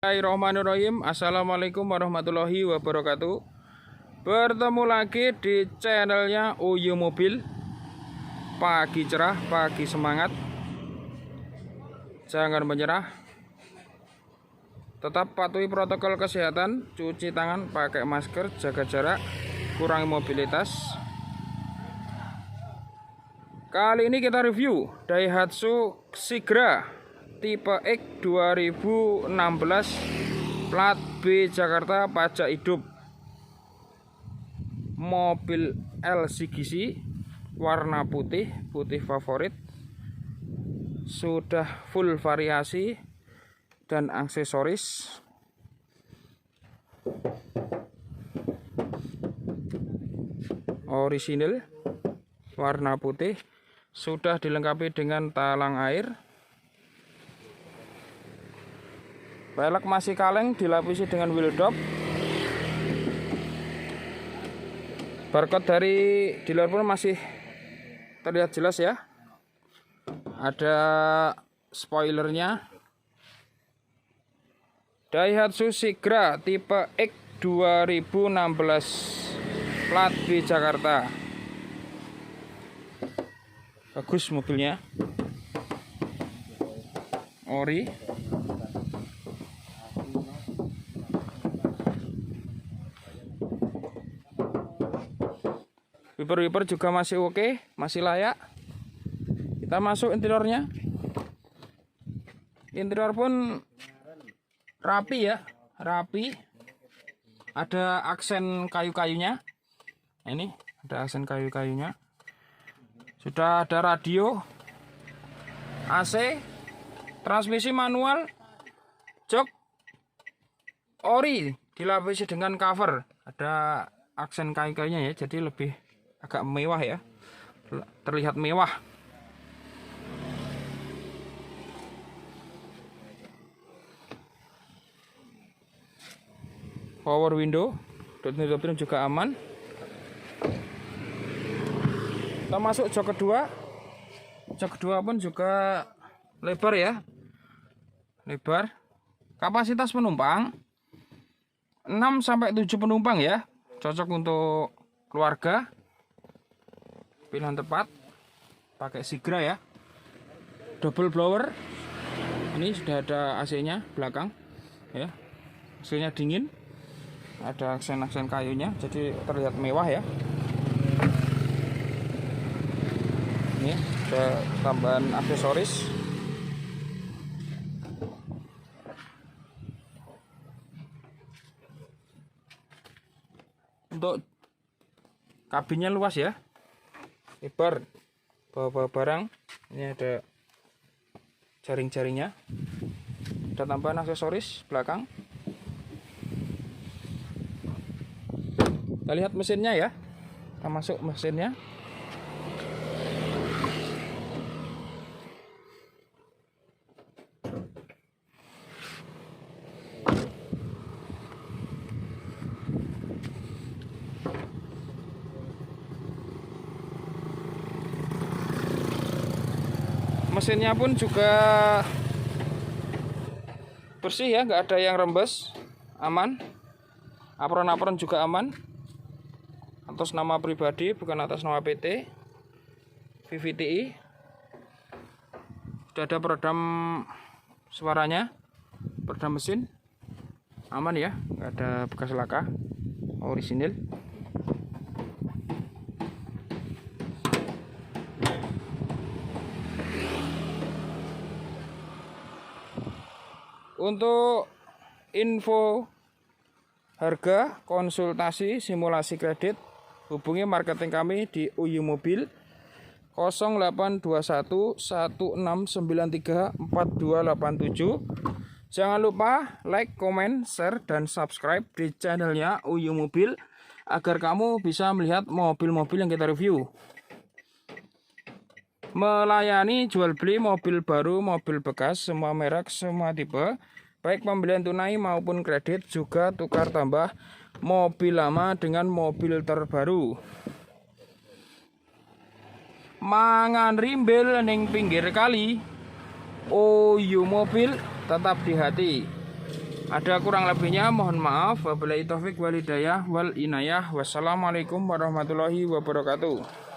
Bismillahirrahmanirrahim. Assalamualaikum warahmatullahi wabarakatuh. Bertemu lagi di channelnya Uyu Mobil. Pagi cerah, pagi semangat. Jangan menyerah. Tetap patuhi protokol kesehatan, cuci tangan, pakai masker, jaga jarak, kurangi mobilitas. Kali ini kita review Daihatsu Sigra tipe X 2016 plat B Jakarta pajak hidup. Mobil LCGC warna putih, putih favorit. Sudah full variasi dan aksesoris. Orisinil warna putih, sudah dilengkapi dengan talang air. Velg masih kaleng, dilapisi dengan wheel dop. Barcode dari dealer pun masih terlihat jelas ya. Ada spoilernya. Daihatsu Sigra tipe X 2016 plat B Jakarta. Bagus mobilnya. Ori. Wiper juga masih oke, masih layak. Kita masuk interiornya. Interior pun rapi ya, rapi. Ada aksen kayu-kayunya. Ini ada aksen kayu-kayunya. Sudah ada radio, AC, transmisi manual, jok, ori, dilapisi dengan cover. Ada aksen kayu-kayunya ya, jadi lebih agak mewah ya, terlihat mewah. Power window, dot juga aman. Kita masuk jok kedua. Jok kedua pun juga lebar ya, lebar. Kapasitas penumpang 6-7 penumpang ya, cocok untuk keluarga. Pilihan tepat, pakai Sigra ya. Double blower. Ini sudah ada AC-nya belakang ya. AC-nya dingin. Ada aksen-aksen kayunya, jadi terlihat mewah ya. Ini ada tambahan aksesoris. Untuk kabinnya luas ya, lebar, bawa barang. Ini ada jaring-jaringnya. Ada tambahan aksesoris belakang. Kita lihat mesinnya ya. Kita masuk mesinnya. Mesinnya pun juga bersih ya, nggak ada yang rembes, aman. Apron-apron juga aman. Atas nama pribadi, bukan atas nama PT. VVTi. Sudah ada peredam suaranya, peredam mesin, aman ya, nggak ada bekas laka, orisinil. Untuk info harga, konsultasi, simulasi kredit, hubungi marketing kami di Uyu Mobil 0821 1693 4287. Jangan lupa like, comment, share, dan subscribe di channelnya Uyu Mobil agar kamu bisa melihat mobil-mobil yang kita review. Melayani jual beli mobil baru, mobil bekas, semua merek, semua tipe, baik pembelian tunai maupun kredit, juga tukar tambah mobil lama dengan mobil terbaru. Mangan rimbel ning pinggir kali, Uyu Mobil tetap di hati. Ada kurang lebihnya mohon maaf. Wabillahi taufik wal hidayah wal inayah. Wassalamualaikum warahmatullahi wabarakatuh.